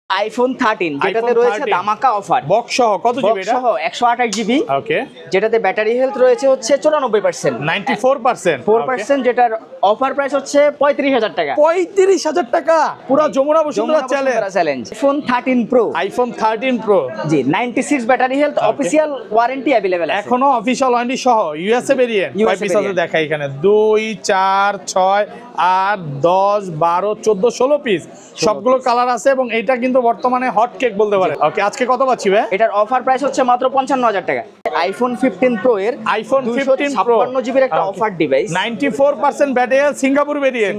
IPhone 13 যেটাতে রয়েছে ধামাকা অফার বক্স সহ কত জিবি এটা? সহ 128 জিবি। ওকে, যেটাতে ব্যাটারি হেলথ রয়েছে হচ্ছে 94%, 94%, 4%, যেটার অফার প্রাইস হচ্ছে 35,000 টাকা। 35,000 টাকা, পুরো Jamuna Bashundhara challenge. IPhone 13 Pro, iPhone 13 Pro জি 96 battery health, official warranty available আছে এখনো অফিশিয়াল ওয়ারেন্টি সহ। ইউএসএ ভেরিয়েন্ট কয় পিস আছে দেখাই এখানে, 2 4 6 8 10 12 14 16 পিস, সবগুলো কালার আছে এবং এটা কিন্তু বর্তমানে হট কেক বলতে পারে। ওকে, আজকে কত পাচ্ছি ভাই? এটার অফার প্রাইস হচ্ছে মাত্র 55,000 টাকা। আইফোন 15 প্রো এর আইফোন 15 প্রো 256 জিবির একটা offer device, 94% battery, Singapore variant,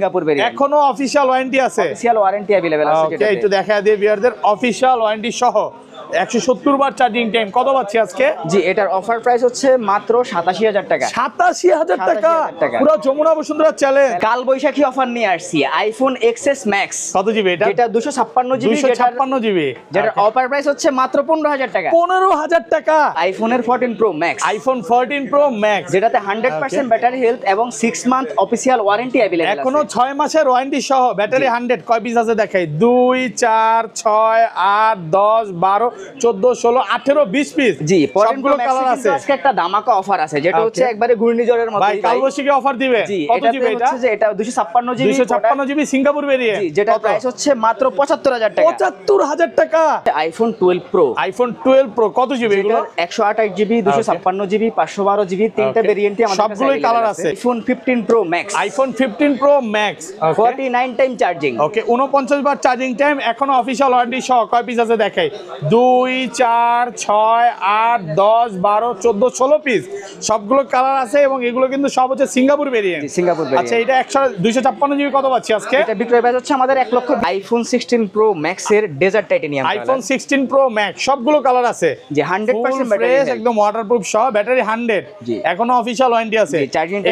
এখনো অফিশিয়াল ওয়ারেন্টি আছে, অফিশিয়াল ওয়ারেন্টি अवेलेबल আছে। ওকে, একটু দেখা দিয়ে ভিউয়ারদের অফিশিয়াল ওয়ারেন্টি সহ 170 বার চার্জিং টাইম। কত পাচ্ছি আজকে? জি এটার অফার প্রাইস হচ্ছে মাত্র 87,000 টাকা। 87,000 টাকা, পুরো যমুনা বসুন্ধরা চ্যালেঞ্জ। কাল বৈশাখী অফার নিয়ে আসছি আইফোন XS Max। কত জিবি এটা? যেটা 256 জিবি, 256 জিবি, যেটার অফার প্রাইস হচ্ছে মাত্র 15,000 টাকা। 15,000 টাকা। আইফোনের 14 pro Max, iPhone 14 pro max, যেটাতে 100% ব্যাটারি হেলথ এবং 6 মান্থ অফিশিয়াল ওয়ারেন্টি अवेलेबल আছে। এখনো 6 মাসের ওয়ারেন্টি সহ, ব্যাটারি 100। কয় পিস আছে দেখাই, 2 4 6 8 10 12 14 16 18 20 পিস। জি সবগুলো কালার আছে। আজকে একটা ধামাকা অফার আছে, যেটা হচ্ছে একবারে ঘূর্ণিঝড়ের মতো। ভাই কালবৈশাখী অফার দিবে। জি কত জিবি এটা? হচ্ছে যে এটা 256 জিবি, 256 জিবি সিঙ্গাপুর ভেরিয়েন্ট। জি যেটা প্রাইস হচ্ছে মাত্র 75,000 টাকা। 75,000 টাকা। আইফোন 12 প্রো, আইফোন 12 প্রো কত জিবি এগুলো? 128 জিবি, 256 জিবি, 512 জিবি, তিনটা ভেরিয়েন্টে আমাদের কাছে সবগুলোই কালার আছে। IPhone 15 Pro Max, iPhone 15 Pro Max, 49 time charging. Okay, 49 বার চার্জিং টাইম, এখনো অফিশিয়াল ওয়ারেন্টি সহ। কয় পিস আছে দেখাই, 2 4 6 8 10 12 14 16 পিস, সবগুলো কালার আছে এবং এগুলো কিন্তু সব হচ্ছে সিঙ্গাপুর ভেরিয়েন্ট। Singapore variant. আচ্ছা, এটা 256 জিবি কত পাচ্ছি আজকে? এটা বিক্রয় প্রাইস হচ্ছে আমাদের 1 লক্ষ। আইফোন 16 প্রো ম্যাক্স এর dessert titanium, iPhone 16 Pro Max, সবগুলো কালার আছে, যে 100% ব্যাটারি ফ্রেশ, একদম ওয়াটারপ্রুফ সহ, ব্যাটারি 100, এখনো অফিশিয়াল ওয়ারেন্টি আছে।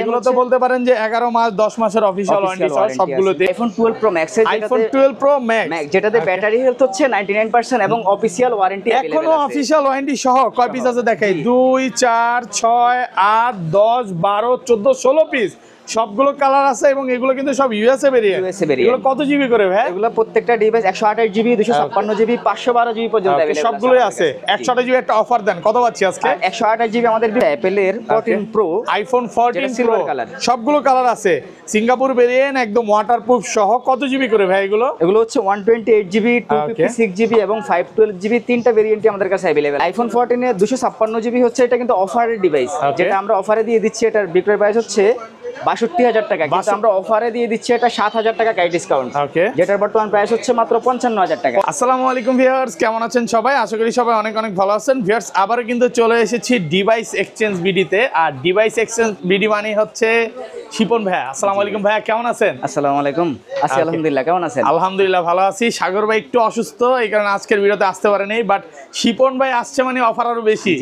এগুলো তো বলতে পারেন যে 11 মাস 10 মাসের অফিশিয়াল ওয়ারেন্টি সহ সবগুলোতে। আইফোন 12 প্রো ম্যাক্স এর, আইফোন 12 প্রো ম্যাক্স, যেটাতে ব্যাটারি হেলথ হচ্ছে 99% এবং অফিশিয়াল ওয়ারেন্টি अवेलेबल আছে। এখনো অফিশিয়াল ওয়ারেন্টি সহ। কয় পিস আছে দেখাই, 2 4 6 8 10 12 14 16 পিস, সবগুলো কালার আছে এবং এগুলো কিন্তু সব ইউএসএ ভেরিয়েন্ট। এগুলো কত জিবি করে ভাই? এগুলো প্রত্যেকটা ডিভাইস 128 জিবি, 256 জিবি, 512 জিবি পর্যন্ত अवेलेबल আছে। সবগুলোই আছে। 128 জিবি একটা অফার দেন, কত পাচ্ছি আজকে? 128 জিবি আমাদের অ্যাপল এর 14 প্রো, আইফোন 14 প্রো, কালার, সবগুলো কালার আছে, সিঙ্গাপুর ভেরিয়েন্ট, একদম ওয়াটারপ্রুফ সহ। কত জিবি করে ভাই এগুলো? এগুলো হচ্ছে 128 জিবি, 256 জিবি এবং 512 জিবি, তিনটা ভেরিয়েন্টই আমাদের কাছে अवेलेबल। আইফোন 14 এর 256 জিবি হচ্ছে, এটা কিন্তু অফারের ডিভাইস, যেটা আমরা অফারে দিয়ে দিচ্ছি। এটার বিক্রয় প্রাইস হচ্ছে 62,000 টাকা, কিন্তু আমরা অফারে দিয়ে দিচ্ছি এটা 7,000 টাকা গাইড ডিসকাউন্ট, যেটার বর্তমান প্রাইস হচ্ছে মাত্র 55,000 টাকা। আসসালামু আলাইকুম ভিউয়ার্স, কেমন আছেন সবাই? আশা করি সবাই অনেক অনেক ভালো আছেন। ভিউয়ার্স, আবারও কিন্তু চলে এসেছি ডিভাইস এক্সচেঞ্জ বিডিতে। আর ডিভাইস এক্সচেঞ্জ বিডি মানে হচ্ছে শিপন ভাইয়া। আসসালামু আলাইকুম ভাইয়া, কেমন আছেন? আসসালামু আলাইকুম, আছি আলহামদুলিল্লাহ, কেমন আছেন? আলহামদুলিল্লাহ ভালো আছি। সাগর ভাই একটু অসুস্থ, এই কারণে আজকের ভিডিওতে আসতে পারেনি, বাট শিপন ভাই আসছে মানে অফার আরো বেশি।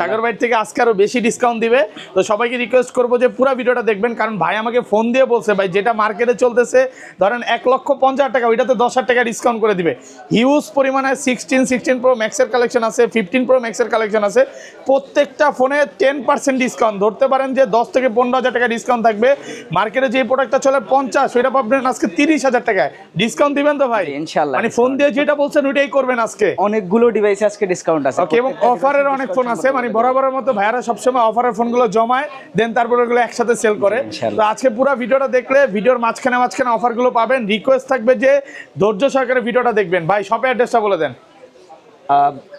সাগর ভাই থেকে আজকে আরো বেশি ডিসকাউন্ট দিবে। তো সবাইকে রিকোয়েস্ট করবো যে পুরো ভিডিওটা দেখবেন, কারণ ভাই আমাকে ফোন দিয়ে বলছে ভাই যেটা মার্কেটে চলতেছে ধরেন 1,50,000 টাকা, ওইটাতে 10,000 টাকা ডিসকাউন্ট করে দিবে। হিউজ পরিমাণে 16 প্রো ম্যাক্সের কালেকশন আছে, 15 প্রো ম্যাক্সের কালেকশন আছে, প্রত্যেকটা ফোনে 10% ডিসকাউন্ট। ধরতে পারেন যে 10 থেকে 15,000 টাকা ডিসকাউন্ট থাকবে। মার্কেটে যে প্রোডাক্টটা চলে 50, ওইটা পাবেন আজকে 30,000 টাকায়। ডিসকাউন্ট দিবেন তো ভাই? ইনশাআল্লাহ, মানে ফোন দিয়ে যেটা বলছেন ওইটাই করবেন আজকে। অনেকগুলো ডিভাইসে আজকে ডিসকাউন্ট আছে, ওকে, এবং অফারের অনেক ফোন আছে, মানে বরাবরের মতো ভাইয়ারা সবসময় অফারের ফোনগুলো জমায় দেন, তারপর ওগুলো একসাথে সেল করে। তো আজকে পুরো ভিডিওটা দেখলে ভিডিওর মাঝখানে অফারগুলো পাবেন। রিকোয়েস্ট থাকবে যে ধৈর্য সহকারে ভিডিওটা দেখবেন। ভাই শপের অ্যাড্রেসটা বলে দেন।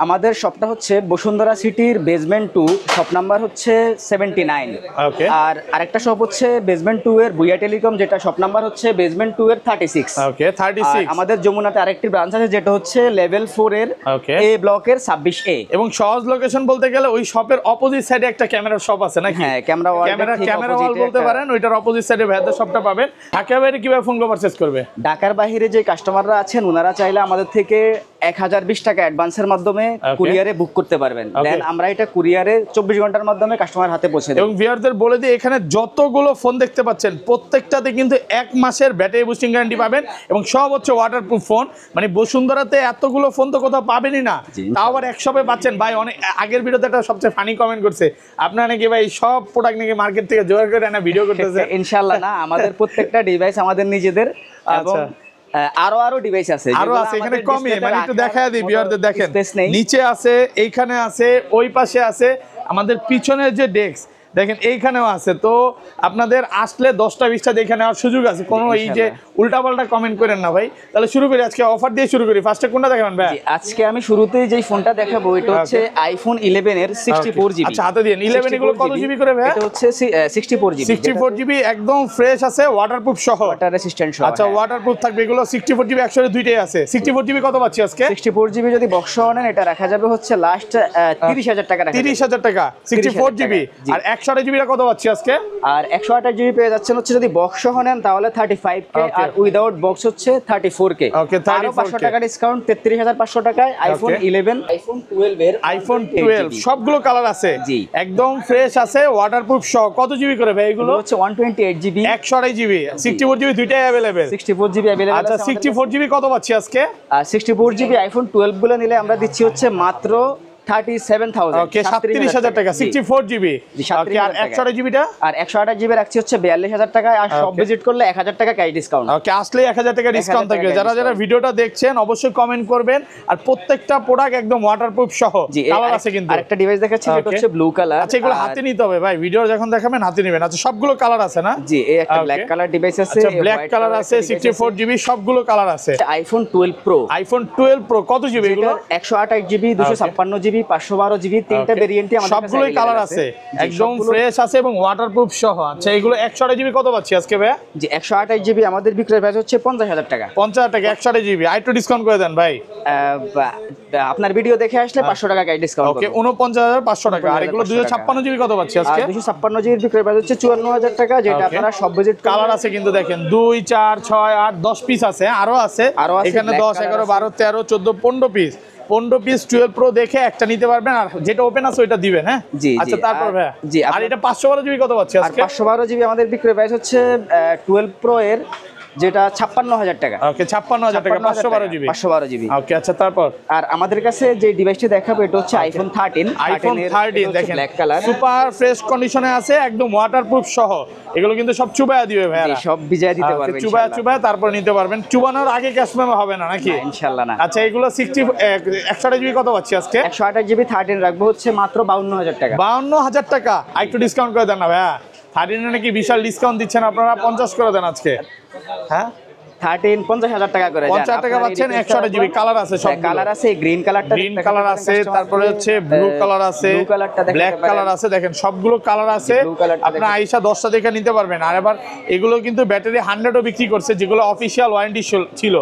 আমাদের শপটা হচ্ছে বসুন্ধরা সিটির বেসমেন্ট 2, শপ নাম্বার হচ্ছে 79। আর আরেকটা শপ হচ্ছে বেসমেন্ট 2 এর ভুইয়া টেলিকম, যেটা শপ নাম্বার হচ্ছে বেসমেন্ট 2 এর 36। ওকে, 36। আমাদের যমুনাতে আরেকটি ব্রাঞ্চ আছে, যেটা হচ্ছে লেভেল 4 এর এ ব্লকের 26A। এবং সহজ লোকেশন বলতে গেলে ওই শপের অপোজিট সাইডে একটা ক্যামেরার শপ আছে নাকি? হ্যাঁ, ক্যামেরা ওয়াল বলতে পারেন, ওইটার অপোজিট সাইডে ভাইয়াদের শপটা পাবেন। ঢাকা বাইরে কিভাবে ফোনগুলো পারচেজ করবে? ঢাকার বাইরে যে কাস্টমাররা আছেন ওনারা চাইলে আমাদের থেকে 1020 টাকা অ্যাডভান্সের মাধ্যমে কুরিয়ারে বুক করতে পারবেন। দেন আমরা এটা কুরিয়ারে 24 ঘন্টার মাধ্যমে কাস্টমার হাতে পৌঁছে দেব। এবং ভিউয়ারদের বলে দিই, এখানে যতগুলো ফোন দেখতে পাচ্ছেন প্রত্যেকটাতে কিন্তু 1 মাসের ব্যাটারি বুস্টিং গ্যারান্টি পাবেন এবং সব হচ্ছে ওয়াটারপ্রুফ ফোন। মানে বসুন্ধরাতে এতগুলো ফোন তো কোথাও পাবেনই না, তাও আবার 1 শপে পাচ্ছেন। ভাই অনেক আগের ভিডিওতে একটা সবচেয়ে ফানি কমেন্ট করছে, আপনারা নাকি ভাই সব প্রোডাক্ট নাকি মার্কেট থেকে জোগাড় করে না ভিডিও করতেছে। ইনশাআল্লাহ না, আমাদের প্রত্যেকটা ডিভাইস আমাদের নিজেদের, এবং আরো ডিভাইস আছে, আরো আছে এখানে কমই, মানে একটু দেখায় দিই ভিউয়ারদের, দেখেন স্পেস নেই। নিচে আছে, এইখানে আছে, ওই পাশে আছে, আমাদের পিছনের যে ডেস্ক দেখেন এইখানেও আছে। তো আপনাদের আসলে 10টা 20টা দেখে নেওয়ার সুযোগ আছে, কোনো এই যে উল্টাপাল্টা কমেন্ট করেন না ভাই। তাহলে শুরু করি, আজকে অফার দিয়ে শুরু করি। ফার্স্টে কোনটা দেখাবেন ভাই? আজকে আমি শুরুতেই যেই ফোনটা দেখাবো এটা হচ্ছে আইফোন 11 এর 64GB। আচ্ছা হাতে দিন। 11 এগুলো কত জিবি করে ভাই? এটা হচ্ছে 64GB। 64GB একদম ফ্রেশ আছে, ওয়াটারপ্রুফ সহ, ওয়াটার রেসিস্ট্যান্ট সহ। আচ্ছা ওয়াটারপ্রুফ থাকবে এগুলো। 64GB একসাথে দুইটাই আছে। 64GB কত পাচ্ছি আজকে? 64GB যদি বক্স সহ নেন এটা রাখা যাবে হচ্ছে লাস্ট 30,000 টাকা রাখা যাবে। 30,000 টাকা 64GB। আর 128GB কত পাচ্ছি আজকে? আর 128GB পেয়ে যাচ্ছেন হচ্ছে যদি বক্স সহ নেন তাহলে 35K, আর উইদাউট বক্স হচ্ছে 34K। ওকে, আরো 500 টাকা ডিসকাউন্ট 33,500 টাকায় আইফোন 11, আইফোন 12 এর আইফোন 12 সবগুলো কালার আছে, জি একদম ফ্রেশ আছে, ওয়াটারপ্রুফ সহ। কত জিবি করে ভাই এগুলো? হচ্ছে 128GB, 128GB, 64GB দুইটাই अवेलेबल। 64GB अवेलेबल আচ্ছা 64GB কত পাচ্ছি আজকে? আর 64GB আইফোন 12 গুলো নিলে আমরা দিচ্ছি হচ্ছে মাত্র 37,000। ওকে 37,000 টাকা 64GB। ওকে আর 128GB টা? আর 128GB রাখছি হচ্ছে 42,000 টাকায়, আর সব ভিজিট করলে 1,000 টাকা ক্যাশ ডিসকাউন্ট। ওকে আসলে 1,000 টাকা ডিসকাউন্ট থাকবে। যারা যারা ভিডিওটা দেখছেন অবশ্যই কমেন্ট করবেন, আর প্রত্যেকটা প্রোডাক্ট একদম ওয়াটারপ্রুফ সহ। কালার আছে কিন্তু। আরেকটা ডিভাইস দেখাচ্ছি যেটা হচ্ছে ব্লু কালার। আচ্ছা এগুলো হাতে নিতে হবে ভাই, ভিডিও যখন দেখাবেন হাতে নেবেন। আচ্ছা সবগুলো কালার আছে না? জি এই একটা ব্ল্যাক কালার ডিভাইস আছে, আচ্ছা ব্ল্যাক কালার আছে, 64GB সবগুলো কালার আছে। IPhone 12 pro. আইফোন 12 প্রো কত জিবি এগুলো? 128GB, 256GB, 512GB, তিনটা ভেরিয়েন্টই আমাদের কাছে সবগুলোই কালার আছে, একদম ফ্রেশ আছে এবং ওয়াটারপ্রুফ সহ। আচ্ছা এগুলো 128GB কত পাচ্ছি আজকে ভাই? জি 128GB আমাদের বিক্রয় প্রাইস হচ্ছে 50,000 টাকা। 50,000 টাকা 128GB, আইটু ডিসকাউন্ট করে দেন ভাই। আপনার ভিডিও দেখে আসলে 500 টাকা ক্যাশ ডিসকাউন্ট। ওকে 49,500 টাকা। আর এগুলো 256GB কত পাচ্ছি আজকে? 256GB বিক্রয় প্রাইস হচ্ছে 54,000 টাকা, যেটা আপনারা সব ভিজিট। কালার আছে কিন্তু দেখেন 2 4 6 8 10 পিস আছে, আরো আছে এখানে 10 11 12 13 14 15 পিস। 15 পিস 12 প্রো দেখে একটা নিতে পারবেন, আর যেটা ওপেন আছে ওইটা দিবেন। হ্যাঁ আচ্ছা তারপর ভাই জি আর এটা 512GB কত পাচ্ছি আজকে? 512GB আমাদের বিক্রয় প্রাইস হচ্ছে 12 প্রো এর যেটা 56,000 টাকা। ওকে 56,000 টাকা 512GB। 512GB। ওকে আচ্ছা তারপর আর আমাদের কাছে যে ডিভাইসটি দেখাবো এটা হচ্ছে আইফোন 13। আইফোন 13 দেখেন ব্ল্যাক কালার, সুপার ফ্রেশ কন্ডিশনে আছে, একদম ওয়াটারপ্রুফ সহ। এগুলো কিন্তু সব চুবায়া দিবে ভাই, সব ভিজিয়ে দিতে পারবেন চুবায়া চুবায়া তারপর নিতে পারবেন। চুবানোর আগে ক্যাশ মেমো হবে না নাকি? ইনশাআল্লাহ না। আচ্ছা এগুলো 128GB কত পাচ্ছি আজকে? 128GB 13 রাখবো হচ্ছে মাত্র 52,000 টাকা। 52,000 টাকা, একটু ডিসকাউন্ট করে দেন না ভাইয়া। 13 নাকি বিশাল ডিসকাউন্ট দিচ্ছেন আপনারা, 50 করে দেন আজকে। হ্যাঁ 13 50,000 টাকা করে 50 টাকা পাচ্ছেন। 128GB কালার আছে, সব কালার আছে, গ্রিন কালারটা, গ্রিন কালার আছে, তারপরে হচ্ছে ব্লু কালার আছে, ব্ল্যাক কালার আছে, দেখেন সবগুলো কালার আছে। আপনারা আইসা 10টা দেখে নিতে পারবেন। আর এবার এগুলো কিন্তু ব্যাটারি 100ও বিক্রি করছে, যেগুলো অফিশিয়াল ওয়ারেন্টি ছিল,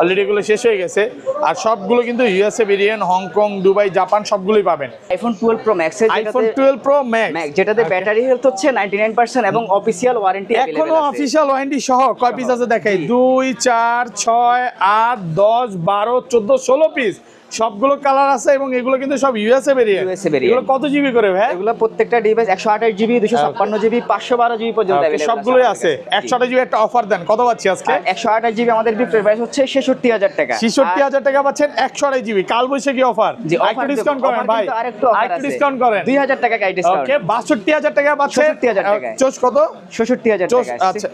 অলরেডি এগুলো শেষ হয়ে গেছে। আর সবগুলো কিন্তু USA variant, Hong Kong, Dubai, Japan সবগুলোই পাবেন। IPhone 12 pro Max, iPhone 12 pro max যেটাতে ব্যাটারি হেলথ হচ্ছে 99% এবং অফিশিয়াল ওয়ারেন্টি এখনো অফিশিয়াল ওয়ারেন্টি সহ। কয় পিস আছে দেখাই? 2 4 6 8 10 12 14 16 পিস, সবগুলো কালার আছে এবং এগুলো কিন্তু সব ইউএসএ ভেরিয়েন্ট। এগুলো কত জিবি করে ভাই? এগুলো প্রত্যেকটা ডিভাইস 128GB, 256GB, 512GB পর্যন্ত अवेलेबल সবগুলোই আছে। 128GB একটা অফার দেন, কত পাচ্ছি আজকে? 128GB আমাদের বিক্রয় প্রাইস হচ্ছে 66,000 টাকা। 66,000 টাকা পাচ্ছেন 128GB, কাল বৈশাখী অফার। একটু ডিসকাউন্ট করেন ভাই, একটু ডিসকাউন্ট করেন। 2,000 টাকা গাইড ডিসকাউন্ট। ওকে 62,000 টাকা পাচ্ছেন। 66,000 টাকা। চোস কত? 66,000 টাকা। আচ্ছা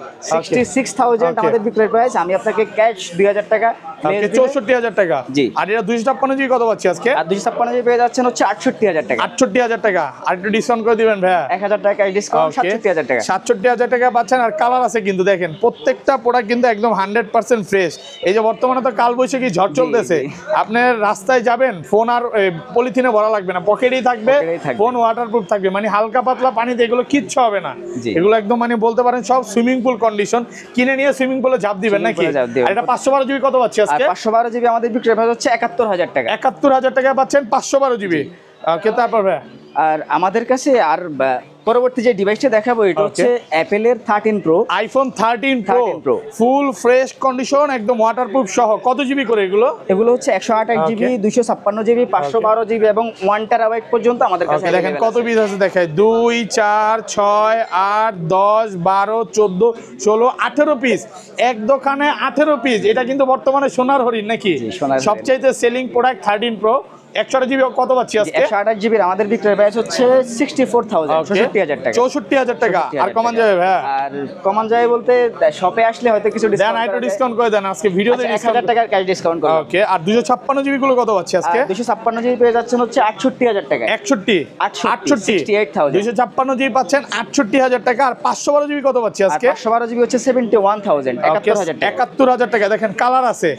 66,000 আমাদের বিক্রয় প্রাইস। আমি আপনাকে ক্যাশ 2,000 টাকা। ওকে 64,000 টাকা। জি। আর এটা 256GB কত পাচ্ছি আজকে? আর 256GB পেয়ে যাচ্ছেন হচ্ছে 68,000 টাকা। 68,000 টাকা। আর একটু ডিসকাউন্ট করে দিবেন ভাই। 1,000 টাকা ডিসকাউন্ট, 67,000 টাকা। 67,000 টাকা পাচ্ছেন। আর কালার আছে কিন্তু দেখেন প্রত্যেকটা প্রোডাক্ট কিন্তু একদম 100% ফ্রেশ। এই যে বর্তমানে তো কালবৈশাখী ঝড় চলতেছে, আপনার রাস্তায় যাবেন ফোন আর পলিথিনে ভরা লাগবে না, পকেটেই থাকবে, ফোন ওয়াটারপ্রুফ থাকবে, মানে হালকা পাতলা পানিতে এগুলো কিচ্ছু হবে না। এগুলো একদম মানে বলতে পারেন সব সুইমিং পুল কন্ডিশন, কিনে নিয়ে সুইমিং পুলে ঝাঁপ দিবেন নাকি? আর এটা 512GB কত পাচ্ছি আজকে? 512GB আমাদের বিক্রয় প্রাইস হচ্ছে 71,000 টাকা। 71,000 টাকা পাচ্ছেন 512GB। ওকে তারপর ভাই আর আমাদের কাছে আর পরবর্তী যে ডিভাইসটা দেখাবো এটা হচ্ছে অ্যাপেলের 13 Pro. IPhone 13 pro full fresh condition, একদম ওয়াটারপ্রুফ সহ। কত জিবি করে এগুলো? এগুলো হচ্ছে 128GB, 256GB, 512GB এবং 1TB পর্যন্ত আমাদের কাছে। দেখেন কত পিস আছে দেখায়, 2 4 6 8 10 12 14 16 18 পিস। এক দোকানে 18 পিস। এটা কিন্তু বর্তমানে সোনার হরিণ নাকি? সবচেয়ে সেলিং প্রোডাক্ট 13 প্রো। 128 জিবি কত পাচ্ছি আজকে? 128 জিবির আমাদের বিক্রয় প্রাইস হচ্ছে 64000 64000 টাকা। 64000 টাকা। আর কমান যাবে ভাই? আর কমান যাবে বলতে শপে আসলে হয়তো কিছু দেন, একটু ডিসকাউন্ট করে দেন আজকে ভিডিওতে। 1000 টাকার ক্যাশ ডিসকাউন্ট করব। ওকে, আর 256 জিবি গুলো কত পাচ্ছি আজকে? 256 জিবি পেয়ে যাচ্ছেন হচ্ছে 68000 টাকা। 68 68000 256 জিবি পাচ্ছেন 68000 টাকা। আর 512 জিবি কত পাচ্ছি আজকে? 512 জিবি হচ্ছে 71000 71000 টাকা। 71000 টাকা। দেখেন কালার আছে,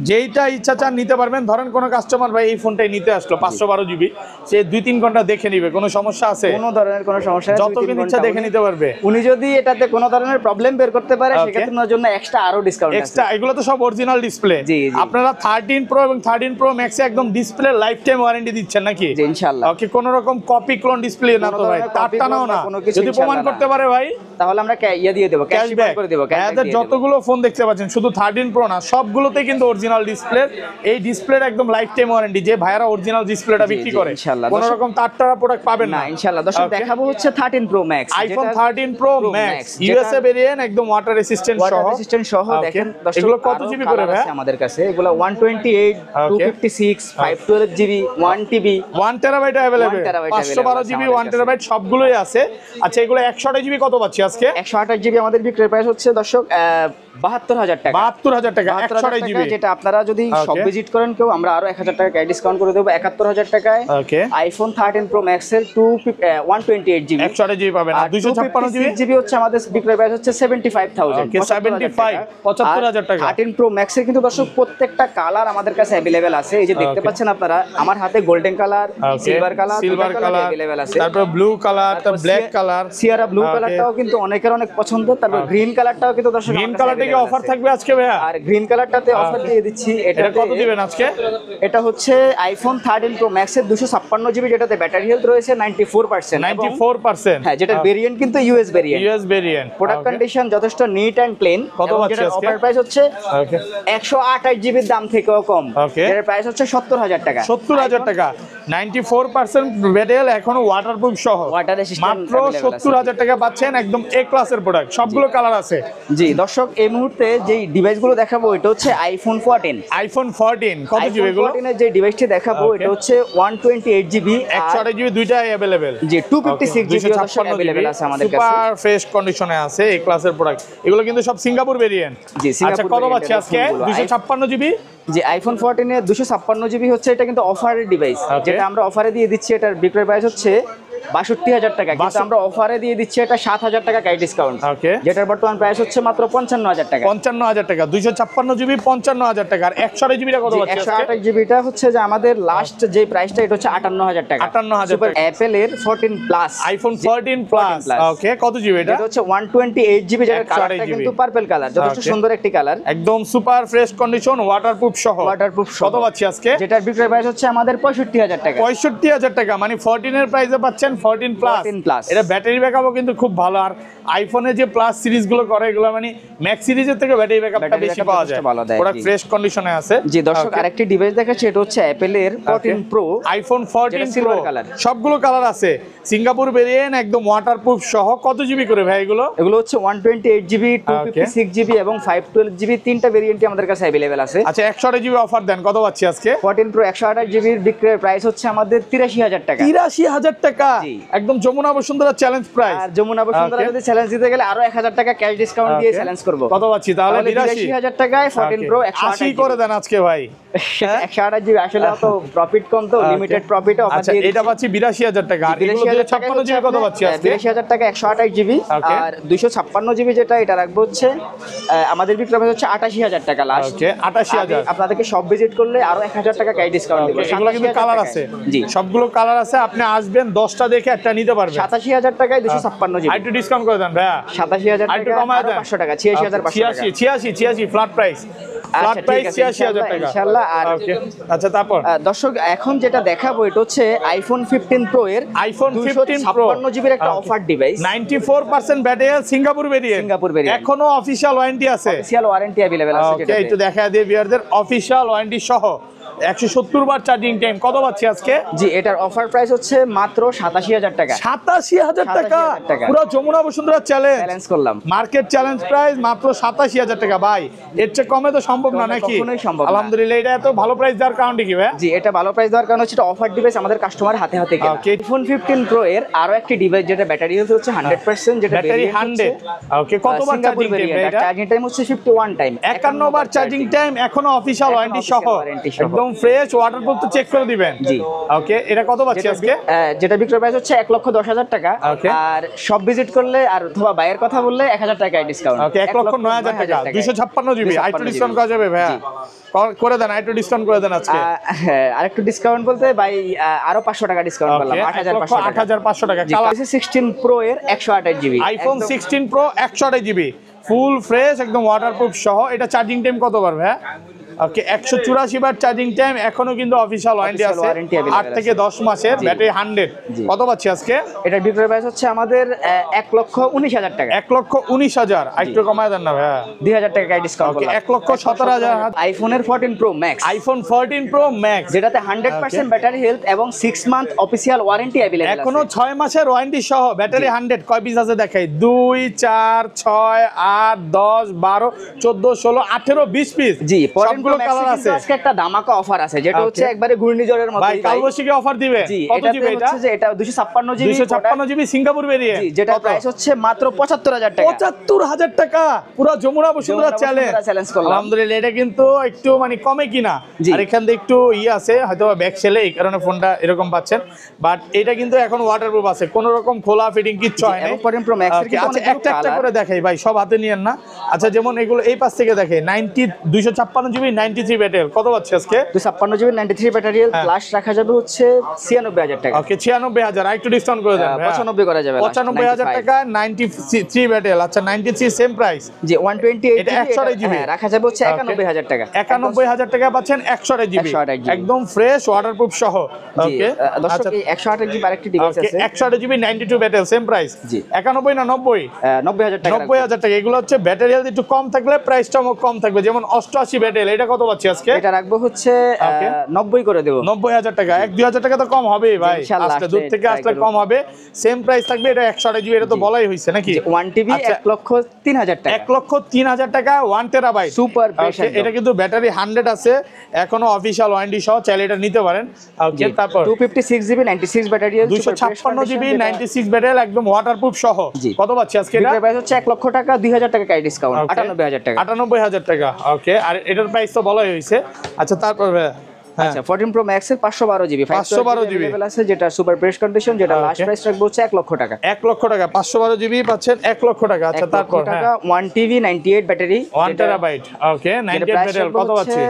যেইটা ইচ্ছা চান নিতে পারবেন। ধরেন কোনো কাস্টমার ভাই এই ফোনটাই নিতে আসলো 512 জিবি, সে 2-3 ঘন্টা দেখে নিবে, কোনো সমস্যা আছে? কোনো ধরনের কোনো সমস্যা নেই, যতক্ষণ ইচ্ছা দেখে নিতে পারবে। উনি যদি এটাতে কোনো ধরনের প্রবলেম বের করতে পারে সেক্ষেত্রে ওনার জন্য এক্সট্রা আরো ডিসকাউন্ট আছে। এক্সট্রা এগুলো তো সব অরিজিনাল ডিসপ্লে। আপনারা 13 প্রো এবং 13 প্রো ম্যাক্সে একদম ডিসপ্লে লাইফ টাইম ওয়ারেন্টি দিচ্ছেন নাকি? জি ইনশাআল্লাহ। ওকে, কোনো রকম কপি ক্লোন ডিসপ্লে না তো ভাই, তারটা নাও না। যদি প্রমাণ করতে পারে ভাই তাহলে আমরা ইয়ে দিয়ে দেব, ক্যাশব্যাক করে দেব। এদের যতগুলো ফোন দেখতে পাচ্ছেন শুধু 13 প্রো না, সবগুলোতেই কিন্তু অরিজিনাল ডিসপ্লে। এই ডিসপ্লের একদম লাইফ টাইম ওয়ারেন্টি, যে ভাইরা অরিজিনাল ডিসপ্লেটা বিক্রি করে কোনো রকম তারটারা প্রোডাক্ট পাবেন না ইনশাআল্লাহ। দর্শক দেখাবো হচ্ছে 13 pro Max, iPhone 13 pro max USA variant, একদম ওয়াটার রেসিস্ট্যান্ট সহ। দেখেন দর্শক এগুলো কত জিবি করে ভাই আমাদের কাছে? এগুলো 128 256 512 GB 1 TB 1 terabyte available, 512 GB 1 terabyte সবগুলোই আছে। আচ্ছা, এগুলো 128 জিবি কত পাচ্ছি আজকে? 128 জিবি আমাদের বিক্রয় প্রাইস হচ্ছে দর্শক 72000 টাকা। 72000 টাকা 128 জিবি, যেটা আপনারা যদি সব ভিজিট করেন কেউ, আমরা আরো 1000 টাকা ক্যাশ ডিসকাউন্ট করে দেব 71000 টাকায়। ওকে, আইফোন 13 প্রো ম্যাক্স এর 128 জিবি 128 জিবি পাবেন। আর 256 জিবি হচ্ছে আমাদের বিক্রয় প্রাইস হচ্ছে 75000 ওকে, 75 75000 টাকা। 13 প্রো ম্যাক্স এর কিন্তু দর্শক প্রত্যেকটা কালার আমাদের কাছে अवेलेबल আছে। এই যে দেখতে পাচ্ছেন আপনারা আমার হাতে golden colour, silver colour available আছে, তারপর ব্লু কালার, তারপর ব্ল্যাক কালার, সিয়ারা ব্লু কালারটাও কিন্তু অনেকের অনেক পছন্দ। তারপর গ্রিন কালারটাও কিন্তু দর্শক, গ্রিন কালারটা কি অফার থাকবে আজকে ভাইয়া? আর গ্রিন কালারটাতে অফার দিয়ে দিচ্ছি। এটা কত দিবেন আজকে? এটা হচ্ছে আইফোন 13 প্রো ম্যাক্স এর 256 জিবি, যেটাতে ব্যাটারি হেলথ রয়েছে 94%। 94%। হ্যাঁ, যেটা ভেরিয়েন্ট কিন্তু ইউএস ভেরিয়েন্ট। প্রোডাক্ট কন্ডিশন যথেষ্ট নিট এন্ড ক্লিন। কত পাচ্ছি আজকে? অফার প্রাইস হচ্ছে 128 জিবির দাম থেকেও কম। এর প্রাইস হচ্ছে 70000 টাকা। 70000 টাকা 94% ব্যাটারি, এখনো ওয়াটারপ্রুফ সহ ওয়াটার রেসিস্ট্যান্ট মাত্র 70000 টাকা পাচ্ছেন। একদম এ ক্লাসের প্রোডাক্ট, সবগুলো কালার আছে। জি দর্শক, এই মুহূর্তে যে ডিভাইসগুলো দেখাবো এটা হচ্ছে আইফোন 14। আইফোন 14 কত জিবি এগুলো? 14 এর যে ডিভাইসটি দেখাবো এটা হচ্ছে 128 জিবি 128 জিবি দুইটাই अवेलेबल। জি 256 জিবি अवेलेबल আছে আমাদের কাছে। সুপার ফ্রেশ কন্ডিশনে আছে এই ক্লাসের প্রোডাক্ট। এগুলো কিন্তু সব সিঙ্গাপুর ভেরিয়েন্ট। জি, আচ্ছা, কত পাচ্ছি আজকে? 256 জিবি। যে আইফোন 14 এর 256 জিবি হচ্ছে, এটা কিন্তু অফারের ডিভাইস, যেটা আমরা অফারে দিয়ে দিচ্ছি। এটার বিক্রয় প্রাইস হচ্ছে 62000 টাকা, কিন্তু আমরা অফারে দিয়ে দিচ্ছি এটা 7000 টাকা ক্যাশ ডিসকাউন্ট। ওকে, যেটার বর্তমান প্রাইস হচ্ছে মাত্র 55000 টাকা। 55000 টাকা 256 জিবি 55000 টাকা। আর 128 জিবিটা কত পাচ্ছি আজকে? 128 জিবিটা হচ্ছে যে আমাদের লাস্ট যে প্রাইসটা এটা হচ্ছে 58000 টাকা। 58000 টাকা। অ্যাপল এর 14 প্লাস, আইফোন 14 প্লাস। ওকে, কত জিবি এটা? এটা হচ্ছে 128 জিবি, যেটা কালারটা কিন্তু পার্পল কালার, যথেষ্ট সুন্দর একটি কালার, একদম সুপার ফ্রেশ কন্ডিশন, ওয়াটারপ্রুফ সহ। কত পাচ্ছি আজকে? যেটার বিক্রয় প্রাইস হচ্ছে আমাদের 65000 টাকা। 65000 টাকা, মানে 14 এর প্রাইসে পাচ্ছেন 14 প্লাস। এটা ব্যাটারি ব্যাকআপও কিন্তু খুব ভালো। আর আইফোনের যে প্লাস সিরিজ গুলো করে, এগুলো মানে ম্যাক্স সিরিজের থেকে ব্যাটারি ব্যাকআপটা বেশি পাওয়া যায়। পুরো ফ্রেশ কন্ডিশনে আছে। জি দর্শক, আরেকটি ডিভাইস দেখাচ্ছি, এটা হচ্ছে অ্যাপল এর 14 প্রো, আইফোন 14 প্রো কালার। সবগুলো কালার আছে, সিঙ্গাপুর ভেরিয়েন্ট, একদম ওয়াটারপ্রুফ সহ। কত জিবি করে ভাই এগুলো? এগুলো হচ্ছে 128 জিবি 256 জিবি এবং 512 জিবি, তিনটা ভেরিয়েন্টই আমাদের কাছে अवेलेबल আছে। আচ্ছা, 128 জিবি অফার দেন, কত পাচ্ছি আজকে? 14 প্রো 128 জিবির বিক্রয় প্রাইস হচ্ছে আমাদের 83000 টাকা। 83000 টাকা, একদম যমুনা বসুন্ধরা চ্যালেঞ্জ প্রাইস। আর যমুনা বসুন্ধরা যদি চ্যালেঞ্জ দিতে গেলে আরো 1000 টাকা ক্যাশ ডিসকাউন্ট দিয়ে চ্যালেঞ্জ করব। কত পাচ্ছি তাহলে? 83000 টাকায় 14 প্রো 180 করে দেন আজকে ভাই। 128 জিবি আসলে অত প্রফিট কম, তো লিমিটেড প্রফিটে অফার দিয়ে এটা পাচ্ছি 82000 টাকা। আর এগুলো 256 জিবি কত পাচ্ছি আজকে? 82000 টাকা 128 জিবি। আর 256 জিবি যেটা, এটা রাখবো হচ্ছে আমাদের বিক্রয় হচ্ছে 88000 টাকা লাস্ট। ওকে, 88000। আপনাদেরকে সব ভিজিট করলে আরো 1000 টাকা ক্যাশ ডিসকাউন্ট দেব। এগুলো কিন্তু কালার আছে। জি, সবগুলো কালার আছে, আপনি আসবেন 10টা দেখে একটা নিতে পারবেন। 87000 টাকায় 256 জিবি। একটু ডিসকাউন্ট করে দেন ভাইয়া। 87000 টাকা, 500 টাকা 86500 টাকা। 86 ফ্ল্যাট প্রাইস। ফ্ল্যাট প্রাইস 86000 টাকা ইনশাআল্লাহ। আর আচ্ছা, তারপর দর্শক এখন যেটা দেখাবো এটা হচ্ছে আইফোন 15 প্রো এর আইফোন 15 প্রো 256 জিবির একটা offer device, 94% battery, Singapore variant. এখনো অফিশিয়াল ওয়ারেন্টি আছে, অফিশিয়াল ওয়ারেন্টি अवेलेबल আছে। ওকে, একটু দেখা দিয়ে ভিউয়ারদের অফিশিয়াল ওয়ারেন্টি সহ 170 বার চার্জিং টাইম, কত পাচ্ছি আজকে? জি, এটার অফার প্রাইস হচ্ছে মাত্র 87,000 টাকা। 87,000 টাকা, 87,000 টাকা। পুরো যমুনা বসুন্ধরা চ্যালেঞ্জ চ্যালেঞ্জ করলাম। মার্কেট চ্যালেঞ্জ প্রাইস মাত্র 87,000 টাকা। ভাই এর চেয়ে কমে তো সম্ভব না নাকি? কখনোই সম্ভব না। আলহামদুলিল্লাহ। এটা এত ভালো প্রাইস দেওয়ার কারণটা কি ভাই? জি, এটা ভালো প্রাইস দেওয়ার কারণ হচ্ছে এটা অফার ডিভাইস, আমাদের কাস্টমার হাতে হাতে কেনা। Okay. iPhone 15 Pro এর আরো একটি ডিভাইস যেটা ব্যাটারি হেলথ হচ্ছে 100%, যেটা ব্যাটারি 100। ওকে, কতবার চার্জিং টাইম এটা? চার্জিং টাইম হচ্ছে 51 টাইম, 51 বার চার্জিং টাইম, এখনো অফিশিয়াল ওয়ারেন্টি সহ, warranty সহ। একদম ফ্রেশ ওয়াটারপ্রুফ তো চেক করে দিবেন। জি। ওকে, এটা কত পাচ্ছি আজকে? যেটা বিক্রয় প্রাইস হচ্ছে 1,10,000 টাকা। Okay. আর সব ভিজিট করলে আর অথবা বাইয়ের কথা বললে 1,000 টাকা ডিসকাউন্ট। ওকে, 1,09,000 টাকা, 256 জিবি। আইটো ডিসকাউন্ট করা যাবে ভাইয়া? করে দেন, আইটো ডিসকাউন্ট করে দেন আজকে। আরেকটু ডিসকাউন্ট বলতে ভাই আরো 500 টাকা ডিসকাউন্ট করলাম, 8,500 টাকা। 16 Pro এর 128 GB, iPhone 16 pro 128 GB full fresh একদম ওয়াটারপ্রুফ সহ। এটা চার্জিং টাইম কত বার ভাইয়া? ওকে, 184 বার চার্জিং টাইম, এখনো কিন্তু অফিশিয়াল ওয়ারেন্টি আছে, 8 থেকে 10 মাসের, ব্যাটারি 100। কত পাচ্ছি আজকে? এটা বিক্রয় প্রাইস হচ্ছে আমাদের 1,19,000 টাকা। 1,19,000। একটু কমায় দেন না ভাইয়া, 2,000 টাকা ডিসকাউন্ট ওকে, করলাম। 1,17,000। আইফোনের 14 Pro Max, iPhone 14 pro max, যেটাতে 100% ব্যাটারি হেলথ এবং 6 মান্থ অফিশিয়াল ওয়ারেন্টি अवेलेबल আছে। এখনো 6 মাসের ওয়ারেন্টি সহ, ব্যাটারি 100। কয় পিস আছে দেখাই? 2 4 6 8 10 12 14 16 18 20 পিস। জি, সবগুলো কালার আছে। আজকে একটা ধামাকা অফার আছে, যেটা Okay. হচ্ছে একবারে ঘূর্ণিঝড়ের মতো। ভাই কালবৈশাখী অফার দিবে। জি, কত এটাতে জিবি এটা? হচ্ছে যে এটা 256 জিবি, 256 জিবি সিঙ্গাপুর ভেরিয়েন্ট। জি, যেটা প্রাইস হচ্ছে মাত্র 75,000 টাকা। 75,000 টাকা, পুরো যমুনা বসুন্ধরা চ্যালেঞ্জ করলাম। আলহামদুলিল্লাহ। এটা কিন্তু একটু মানে কমে কিনা, জি। আর এখান থেকে একটু আছে হয়তো ব্যাক সেলে, এই কারণে ফোনটা এরকম পাচ্ছেন। বাট এটা কিন্তু এখন ওয়াটারপ্রুফ আছে, কোনো রকম খোলা ফিটিং কিচ্ছু হয় না। এবং 14 Pro Max এর কিন্তু আচ্ছা, অনেকগুলো একটা একটা colour। করে দেখাই ভাই, সব হাতে নিয়েন না। আচ্ছা, যেমন এগুলো এই পাশ থেকে দেখে 256 জিবি 93 ব্যাটারি, কত পাচ্ছে আজকে? 256 জিবি 93 ব্যাটারি হ্যাঁ। প্লাস রাখা যাবে হচ্ছে 96,000 টাকা। ওকে, 96,000। আর একটু ডিসকাউন্ট করে দেন ভাইয়া। 95 করা যাবে, 95,000 টাকা, 93 ব্যাটারি। আচ্ছা, 93 সেম প্রাইস। জি, 128 এটা 128 জিবি। হ্যাঁ, রাখা যাবে হচ্ছে 91,000 টাকা। 91,000 টাকা পাচ্ছেন 128 জিবি, 128 জিবি। একদম ফ্রেশ ওয়াটারপ্রুফ সহ। জি, ওকে, দর্শক এই 128 জিবি আরেকটি ডিভাইস আছে। 128 জিবি 92 ব্যাটারি, সেম প্রাইস। জি। 91 না 90? 90,000 টাকা। 90,000 টাকা। এগুলো হচ্ছে ব্যাটারি হেলথ একটু কম থাকলে প্রাইসটা কম থাকবে। যেমন 88 ব্যাটারি, এটা কত পাচ্ছি আজকে? এটা রাখবো হচ্ছে Okay. 90 করে দেব। 90,000 টাকা। 1-2,000 টাকা তো কম হবেই ভাই, ইনশাআল্লাহ, আসলে দূর থেকে try আসলে করব। কম হবে। সেম প্রাইস থাকবে। এটা 128 জিবি, এটা তো বলাই হয়েছে নাকি? 1 টিবি আচ্ছা। 1,03,000 টাকা। 1,03,000 টাকা 1 টেরাবাইট সুপার ফ্রেশ Okay, এটা কিন্তু ব্যাটারি 100 আছে, এখনো অফিশিয়াল ওয়ারেন্টি সহ, চাইলে এটা নিতে পারেন। ওকে, তারপর 256 জিবি 96 ব্যাটারি, 256 জিবি 96 ব্যাটারি, একদম ওয়াটারপ্রুফ সহ। জি। কত পাচ্ছি আজকে এটা? প্রাইস হচ্ছে 1 লক্ষ টাকা, 2,000 টাকা কাই ডিসকাউন্ট, 98,000 টাকা। 98,000 টাকা। ওকে, আর এটার প্রাইস তো বলাই হয়েছে। আচ্ছা, তারপর হ্যাঁ, আচ্ছা, 14 Pro Max এর 512 জিবি 512 জিবি अवेलेबल আছে, যেটা সুপার ফ্রেশ কন্ডিশন, যেটা Okay. লাস্ট প্রাইস রাখবো হচ্ছে 1 লক্ষ টাকা। 1 লক্ষ টাকা 512 জিবি পাচ্ছেন 1 লক্ষ টাকা। আচ্ছা, 1 লক্ষ তারপর টাকা 1 টিবি 98 ব্যাটারি, 1 টেরাবাইট। ওকে, 98 ব্যাটারি, কত পাচ্ছি?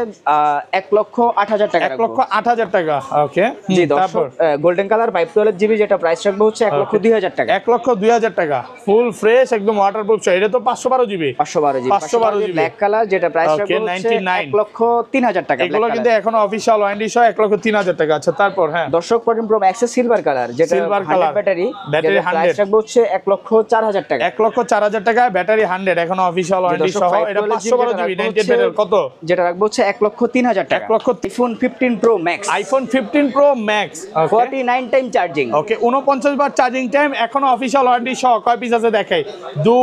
1 লক্ষ 8,000 টাকা। 1 লক্ষ 8,000 টাকা। ওকে, জি, তারপর গোল্ডেন কালার 512 জিবি, যেটা প্রাইস রাখবো হচ্ছে 1 লক্ষ 2,000 টাকা। 1 লক্ষ 2,000 টাকা ফুল ফ্রেশ একদম ওয়াটারপ্রুফ। এটা তো 512 GB. 512 GB 512 GB black colour, যেটা প্রাইস Okay, রাখবো হচ্ছে 99 1 লক্ষ 3,000 টাকা। এগুলো কিন্তু এখনো অফিশিয়াল ওয়ারেন্টি সহ 1 লক্ষ 3,000 টাকা। আচ্ছা, তারপর হ্যাঁ, দর্শক 14 Pro Max এর সিলভার কালার, যেটা Silver 100 color, ব্যাটারি, ব্যাটারি যেটা প্রাইস 100 রাখবো হচ্ছে 1 লক্ষ 4,000 টাকা। 1 লক্ষ 4,000 টাকা, ব্যাটারি 100, এখনো অফিশিয়াল ওয়ারেন্টি দর্শক সহ। 512 এটা 512 জিবি 98 ব্যাটারি, কত? যেটা রাখবো হচ্ছে 1 লক্ষ 3,000 টাকা। 1 লক্ষ iPhone 15 Pro Max, iPhone 15 Pro Max. 49 time charging. Okay, 49 বার চার্জিং টাইম, এখনো অফিশিয়াল ওয়ারেন্টি সহ। কয় পিস আছে দেখাই? 2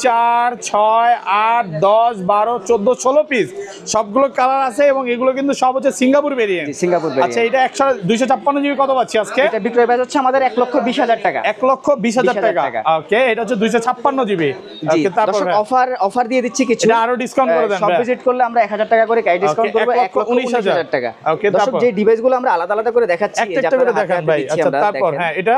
4 6 8 10 12 14 16 পিস, সবগুলো কালার আছে, এবং এগুলো কিন্তু সব হচ্ছে সিঙ্গাপুর ভেরিয়েন্ট। সিঙ্গাপুর আচ্ছা, এটা 256 জিবি, কত পাচ্ছি আজকে? এটা বিক্রয় প্রাইস হচ্ছে আমাদের 1 লক্ষ 20,000 টাকা। 1 লক্ষ 20,000 টাকা। ওকে, এটা হচ্ছে 256 জিবি। জি, ওকে, তারপর দর্শক অফার দিয়ে দিচ্ছি কিছু, এটা আরো ডিসকাউন্ট করে দেন সব ভাই। ভিজিট করলে আমরা 1,000 টাকা করে কাই ডিসকাউন্ট করব, 1 লক্ষ 19,000 টাকা। ওকে, দর্শক তারপর যে ডিভাইসগুলো আমরা আলাদা আলাদা করে দেখাচ্ছি, একটা একটা করে দেখান ভাই। আচ্ছা, তারপর হ্যাঁ, এটা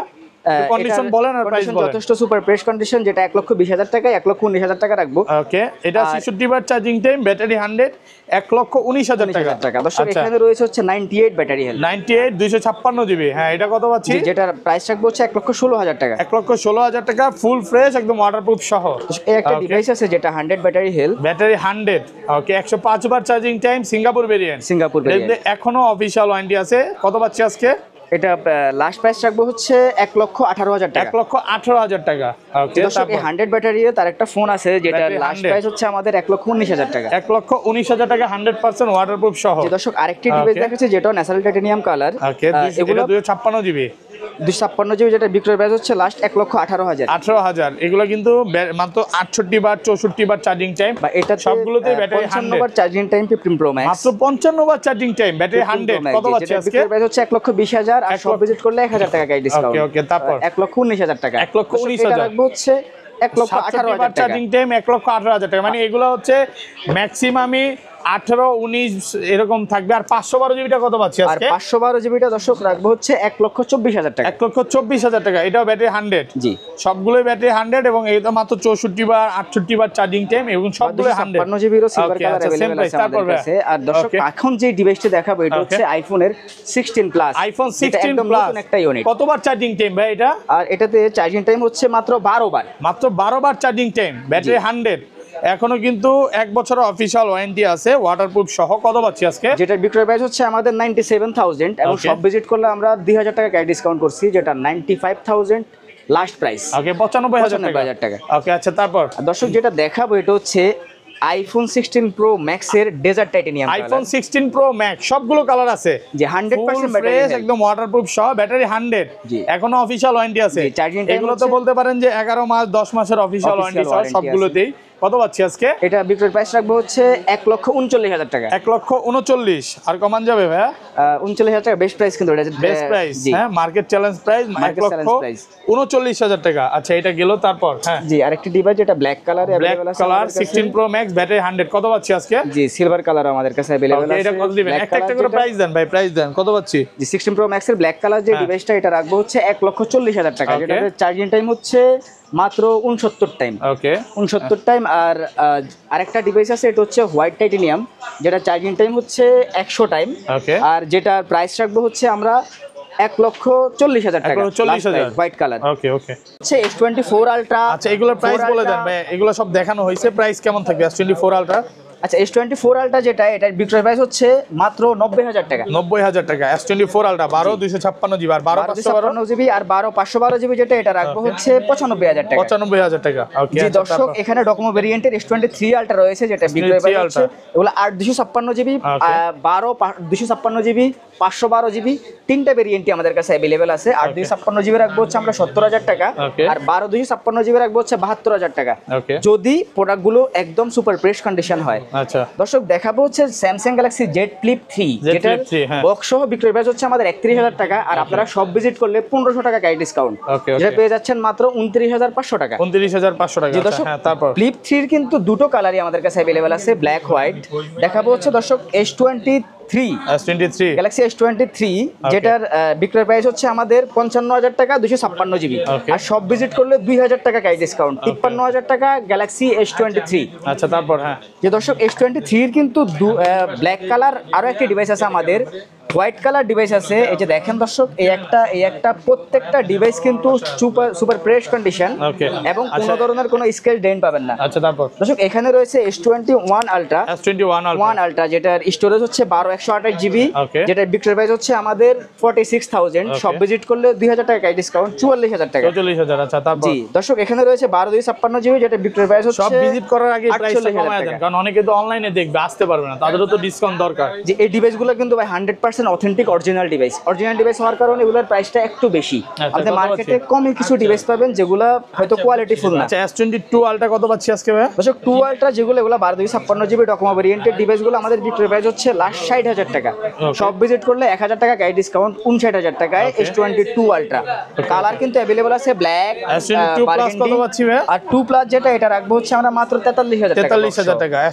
কন্ডিশন বলেন আর প্রাইস বলেন। যথেষ্ট সুপার ফ্রেশ কন্ডিশন, যেটা 1 লক্ষ 20,000 টাকা, 1 লক্ষ 19,000 টাকা রাখবো। ওকে, এটা 66 বার চার্জিং টাইম, ব্যাটারি 100, 1 লক্ষ 19,000 টাকা। দর্শক এখানে রয়েছে হচ্ছে 98 ব্যাটারি হেলথ, 98 256 জিবি। হ্যাঁ, এটা কত পাচ্ছি? যেটার প্রাইস রাখবো হচ্ছে 1 লক্ষ 16,000 টাকা। 1 লক্ষ 16,000 টাকা ফুল ফ্রেশ একদম ওয়াটারপ্রুফ সহ। এই একটা ডিভাইস আছে যেটা 100 ব্যাটারি হেলথ, ব্যাটারি 100। ওকে, 105 বার charging time, Singapore variant. Singapore variant. এখনো অফিশিয়াল ওয়ারেন্টি আছে। কত পাচ্ছি আজকে? এটা লাস্ট প্রাইস রাখবো হচ্ছে 1,18,000 টাকা। 1,18,000 টাকা। ওকে, দর্শক এই 100 ব্যাটারি তার একটা ফোন আছে যেটা ব্যাটারি লাস্ট 100 প্রাইস হচ্ছে আমাদের 1,19,000 টাকা। 1,19,000 টাকা 100% ওয়াটারপ্রুফ সহ। দর্শক আরেকটি ডিভাইস দেখাচ্ছে যেটা ন্যাচারাল টাইটানিয়াম কালার। ওকে, এগুলো 256 জিবি 256 জিবি, যেটা বিক্রয় প্রাইস হচ্ছে লাস্ট 1,18,000। 18,000। এগুলো কিন্তু মাত্র 68 বার 64 বার চার্জিং টাইম, বা এটা সবগুলোতেই ব্যাটারি 55 বার চার্জিং টাইম 15 প্রো ম্যাক্স, মাত্র 55 বার চার্জিং টাইম, ব্যাটারি 100। কত পাচ্ছি আজকে? বিক্রয় প্রাইস হচ্ছে 1,20,000 আর সব ভিজিট করলে 1,000 টাকা গাইড ডিসকাউন্ট। ওকে ওকে, তারপর 1,19,000 টাকা। 1,19,000 এটা রাখবো হচ্ছে 1,18,000 টাকা। চার্জিং টাইম 1,18,000 টাকা। মানে এগুলো হচ্ছে ম্যাক্সিমামই 18 19 এরকম থাকবে। আর 512 জিবিটা কত পাচ্ছি আর আজকে? 512 জিবিটা দর্শক রাখবো হচ্ছে 1,24,000 টাকা। 1,24,000 টাকা। এটাও ব্যাটারি 100। জি, সবগুলোই ব্যাটারি 100 এবং এটা মাত্র 64 বার 68 বার চার্জিং টাইম এবং সবগুলো 56 জিবিরও সিলভার কালার अवेलेबल আছে আমাদের কাছে। আর দর্শক এখন যে ডিভাইসটা দেখাবো এটা হচ্ছে আইফোনের 16 প্লাস। আইফোন 16 প্লাস একটা ইউনিট। কতবার চার্জিং টাইম ভাই এটা? আর এটাতে চার্জিং টাইম হচ্ছে মাত্র 12 বার। মাত্র 12 বার চার্জিং টাইম, ব্যাটারি 100। এখনো কিন্তু 1 বছরের অফিশিয়াল ওয়ারেন্টি আছে ওয়াটারপ্রুফ সহ। কত পাচ্ছি আজকে? যেটার বিক্রয় প্রাইস হচ্ছে আমাদের 97,000 এবং সব ভিজিট করলে আমরা 2,000 টাকা ক্যাশ ডিসকাউন্ট করছি, যেটা 95,000 লাস্ট প্রাইস। ওকে, 95,000 টাকা। ওকে, আচ্ছা তারপর দর্শক যেটা দেখাবো এটা হচ্ছে আইফোন 16 প্রো ম্যাক্স এর desert titanium colour. IPhone 16 Pro Max সবগুলো কালার আছে, যে 100% ব্যাটারি ফ্রেশ একদম ওয়াটারপ্রুফ সহ, ব্যাটারি 100। জি। এখনো অফিশিয়াল ওয়ারেন্টি আছে। জি, charging time এগুলো তো হচ্ছে- বলতে পারেন যে 11 মাস 10 মাসের অফিশিয়াল ওয়ারেন্টি সহ warranty সবগুলোতেই। কত পাচ্ছি আজকে? এটা বিক্রয় প্রাইস রাখবো হচ্ছে 1,39,000 টাকা। 1,39,000। আর কমান যাবে ভাইয়া? 39,000 টাকা বেস্ট প্রাইস, কিন্তু এটা বেস্ট প্রাইস। হ্যাঁ, market challenge price Market challenge price। 1,39,000 টাকা। আচ্ছা, এটা গেল। তারপর হ্যাঁ, জি, আরেকটি ডিভাইস যেটা ব্ল্যাক কালারে ব্ল্যাক अवेलेबल আছে কালার আমাদের কাছে। 16 প্রো ম্যাক্স, ব্যাটারি 100। কত পাচ্ছি আজকে? জি, সিলভার কালার আমাদের কাছে अवेलेबल ওকে, আছে। এটা কত দিবেন? Black একটা একটা color করে যেটা- প্রাইস দেন ভাই, প্রাইস দেন। কত পাচ্ছি? জি, 16 প্রো ম্যাক্স এর ব্ল্যাক কালার যে হ্যাঁ। ডিভাইসটা এটা রাখবো হচ্ছে 1,40,000 টাকা, Okay. যেটাতে চার্জিং টাইম হচ্ছে মাত্র 69 টাইম। ওকে, 69 টাইম। আর আরেকটা ডিভাইস আছে এটা হচ্ছে হোয়াইট টাইটানিয়াম, যেটা চার্জিং টাইম হচ্ছে 100 টাইম। ওকে, আর যেটার প্রাইস রাখবো হচ্ছে আমরা 1,40,000 টাকা। 1,40,000 হোয়াইট কালার ওকে, ওকে। হচ্ছে S24 আলট্রা। আচ্ছা, এগুলোর প্রাইস বলে দেন ভাই। এগুলো সব দেখানো হয়েছে, প্রাইস কেমন থাকবে S24 আলট্রা? আচ্ছা, S24 আলট্রা যেটা এটার বিক্রয় প্রাইস হচ্ছে মাত্র 90,000 টাকা। 90,000 টাকা। S24 আলট্রা 12 256 জিবি আর 12 512 জিবি আর 512 জিবি যেটা এটা রাখবো হচ্ছে 95,000 টাকা। 95,000 টাকা। ওকে, জি দর্শক, এখানে ডকোমো ভেরিয়েন্টের S23 আলট্রা রয়েছে, যেটা বিক্রয় প্রাইস হচ্ছে এগুলো 8 256 জিবি, 12 256 জিবি, 512 জিবি, তিনটা ভেরিয়েন্টই আমাদের কাছে अवेलेबल আছে। 8 256 জিবি রাখবো হচ্ছে আমরা 70,000 টাকা, আর 12 256 জিবি রাখবো হচ্ছে 72,000 টাকা, ওকে, যদি প্রোডাক্টগুলো একদম সুপার ফ্রেশ কন্ডিশন হয়। আচ্ছা, দর্শক দেখাবো হচ্ছে স্যামসাং গ্যালাক্সি জেড ফ্লিপ 3, যেটা Flip 3, হ্যাঁ। বক্স সহ বিক্রয় প্রাইস হচ্ছে আমাদের 31,000 টাকা, আর আপনারা সব ভিজিট করলে 1500 টাকা গাইড ডিসকাউন্ট, ওকে, যেটা ওকে। পেয়ে যাচ্ছেন মাত্র 29,500 টাকা। 29,500 টাকা। জি আচ্ছা, দর্শক, হ্যাঁ, তারপর ফ্লিপ 3 কিন্তু দুটো কালারই আমাদের কাছে अवेलेबल আছে, ব্ল্যাক হোয়াইট। দেখাবো হচ্ছে দর্শক S23 S23 গ্যালাক্সি S23, যেটার বিক্রয় প্রাইস হচ্ছে আমাদের 55,000 টাকা 256 জিবি, Okay. আর সব ভিজিট করলে 2,000 টাকা গাইড ডিসকাউন্ট, 53,000 টাকা গ্যালাক্সি S23। আচ্ছা, তারপর হ্যাঁ, যে দর্শক S23 এর কিন্তু ব্ল্যাক কালার আরো একটা ডিভাইস আছে আমাদের, হোয়াইট কালার ডিভাইস আছে। এই যে দেখেন দর্শক, এই একটা প্রত্যেকটা ডিভাইস কিন্তু সুপার ফ্রেশ কন্ডিশন Okay. এবং কোনো আচ্ছা। ধরনের কোনো স্ক্র্যাচ ডেন্ট পাবেন না। আচ্ছা, তারপর দর্শক এখানে রয়েছে S21 আলট্রা, S21 আলট্রা, যেটার স্টোরেজ হচ্ছে 12/128 জিবি, Okay. যেটার বিক্রয় প্রাইস হচ্ছে আমাদের 46,000, Okay. সব ভিজিট করলে 2,000 টাকা ডিসকাউন্ট, 44,000 টাকা। 44,000। আচ্ছা, তারপর জি দর্শক, এখানে রয়েছে 12 256 জিবি, যেটা বিক্রয় প্রাইস হচ্ছে সব ভিজিট করার আগে প্রাইসটা 48,000 কমায় দেন, টাকা। কারণ অনেকে তো অনলাইনে দেখবে, আসতে পারবে না, তাদেরও তো ডিসকাউন্ট দরকার। যে এই ডিভাইসগুলো কিন্তু ভাই 100% অথেন্টিক অরিজিনাল ডিভাইস হওয়ার কারণে এগুলোর প্রাইসটা একটু বেশি। আচ্ছা, আপনি কত মার্কেটে পাচ্ছি? কমই কিছু ডিভাইস পাবেন যেগুলো হয়তো কোয়ালিটি ফুল না। আচ্ছা, S22 আলট্রা কত পাচ্ছি আজকে ভাই? দর্শক 2 আলট্রা যেগুলো 12 256 জিবি ডকোমো ভেরিয়েন্টের ডিভাইসগুলো আমাদের বিক্রয় প্রাইস হচ্ছে লাস্ট 60,000 টাকা, সব ভিজিট করলে 1,000 টাকা গাইড ডিসকাউন্ট, 59,000 টাকায় S22 আলট্রা। কালার কিন্তু अवेलेबल আছে ব্ল্যাক, S22 প্লাস কত পাচ্ছি ভাই? আর 2 প্লাস যেটা এটা রাখবো হচ্ছে আমরা মাত্র 43,000 টাকা। 43,000 টাকা।